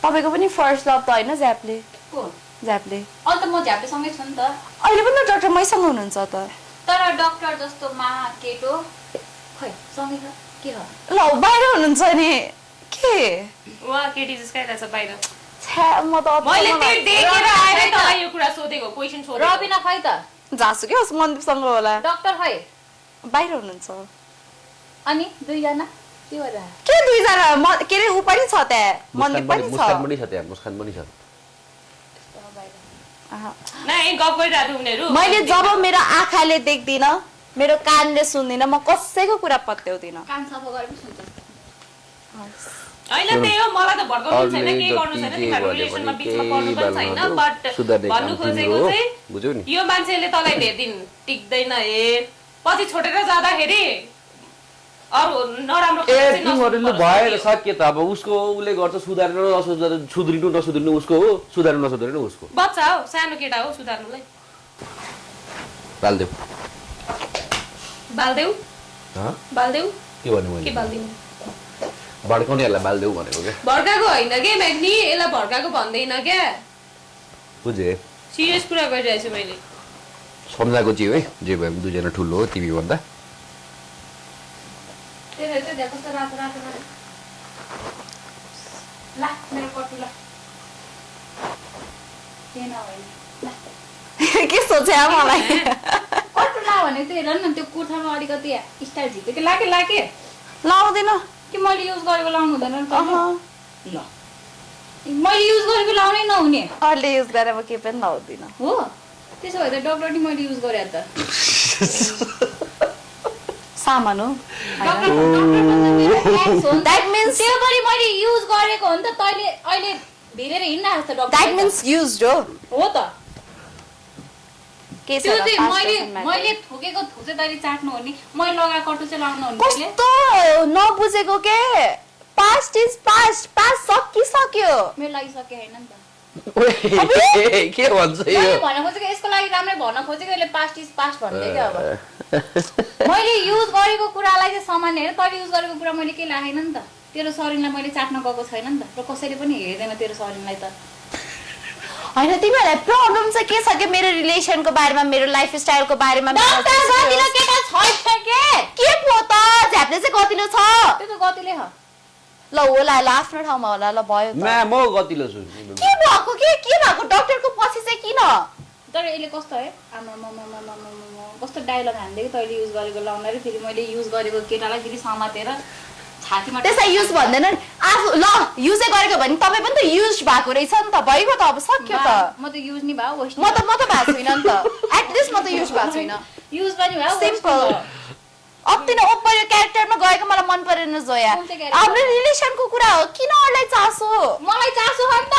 तपाईको पनि first love त हैन ज्यापले को ज्यापले अहिले त म झ्यापेसँगै छु नि त अहिले पनि डाक्टर मैसँग हुनुहुन्छ त तर डाक्टर जस्तो मा केटो खै सँगै छ के हो ल बाहिर हुनुहुन्छ नि के वा केटी जस्कै रहेछ बाहिर छ्या म त मैले त्यो देखेर आएर तँलाई यो कुरा सोधेको क्वेशन सोधेको रबिना खै त जासु के होस् मन्दीपसँग होला डाक्टर खै बाहिर हुनुहुन्छ अनि दुईजना के भइरा के दुईजना के रे ऊ पनि छ त्यहाँ मन्दीप पनि छ मुस्कान पनि छ त्यहाँ मुस्कान पनि छ नाइ गफ गरिरहेको उनीहरू मैले जब मेरो आँखाले देख्दिन मेरो कानले सुन्दिन म कसैको कुरा पत्याउँदिन कान सफा गरेर सुन्छ हैन त्यही हो मलाई त भड्काउनु छैन के गर्नु छैन तिमीहरु रिलेसनमा बीचमा पर्नु पनि छैन बट भन्नु खोजेको चाहिँ बुझ्यौ नि यो मान्छेले तँलाई धेरै दिन टिक्दैन हे पछि छोडेर जाँदाखेरि अरु नराम्रो ए तिमीहरुले भएर सके त अब उसको उले गर्छ सुधार्नु नसुध्रिनु उसको हो सुधार्नु नसुधार्नु उसको बच्चा हो सानो केटा हो सुधार्नुलाई बालदेव बालदेव बालदेव के भन्नु मैले के बालदेव भड्काउनेहरुलाई बालदेव भनेको के भड्काको हैन के म्याग्नी यसलाई भड्काको भन्दैन के बुझे सिरियस कुरा गरिरहेछु मैले सम्झाको चाहिँ है जे भए पनि दुईजना ठुलो हो तिमी भन्दा तेरो चाहिँ देखो त रातो रातो ला मेरो कटु ला के नभएन के सोचे मलाई कटु ला भने चाहिँ हेर न त्यो कुर्तामा अलिकति स्टाइल झिक्यो कि लाके लाके लाउँदिन कि मैले युज गरेको लाउनु हुँदैन नि त ल मैले युज गरेको लाउनै नहुने अहिले युज गरेर म के पनि लाउँदिन हो त्यसो भए त डक्टर नि मैले युज गरे त सामान हो द्याट मिन्स त्यो पनि मैले युज गरेको हो नि त तैले अहिले भिरेर हिँड्न आछ त डक्टर द्याट मिन्स युज्ड हो त के छ त्यो चाहिँ मैले थुकेको थुचे तैले चाट्नु हो नि मैले लगाएको कटु चाहिँ लाउनु हो नि तैले कस्तो नबुझेको के पास्ट इज पास्ट पास्ट सकिसक्यो मेरो लागि सके हैन नि त के भन्छ यो मैले भन्न खोजेको यसको लागि राम्रै भन्न खोजेको यसले पास्ट इज पास्ट भन्दै क्या अब मैले युज गरेको कुरालाई चाहिँ सामान्य हेर तैले युज गरेको कुरा मैले के लागेन नि त तेरो शरीरलाई मैले चाट्न गएको छैन नि त र कसैले पनि हेर्दैन तेरो शरीरलाई त हैन तिमीहरुलाई प्रब्लम चाहिँ के छ के मेरो रिलेसनको बारेमा मेरो लाइफस्टाइलको बारेमा डक्टर गतिलो केटा छैन के पो त झ्याप्ले चाहिँ गतिलो छ त्यो त गतिले ह ल होला ल आफ्नो ठाउँमा होला ल भयो त म गतिलो छु के भएको डाक्टरको पछि चाहिँ किन तर यसले कस्तो है कस्तो डायलग हान्दै तैले युज गरेको लाउनाले फेरि मैले युज गरेको केटालाई फेरि समातेर छातीमा त्यसै युज भन्दैन आफू ल युजै गरेको भने तपाईँ पनि त युज भएको रहेछ नि त भइगयो त अब सक्यो त म त युज नि भयो वेस्ट म त भएको छैन नि त एटलिस्ट म त युज भएको छैन युज पनि भयो सिम्पल अप्तिन ओपर यो क्यारेक्टरमा गएको मलाई मन परेन जोया हाम्रो रिलेसनको कुरा हो किन अरूलाई चासो मलाई चासो हो नि त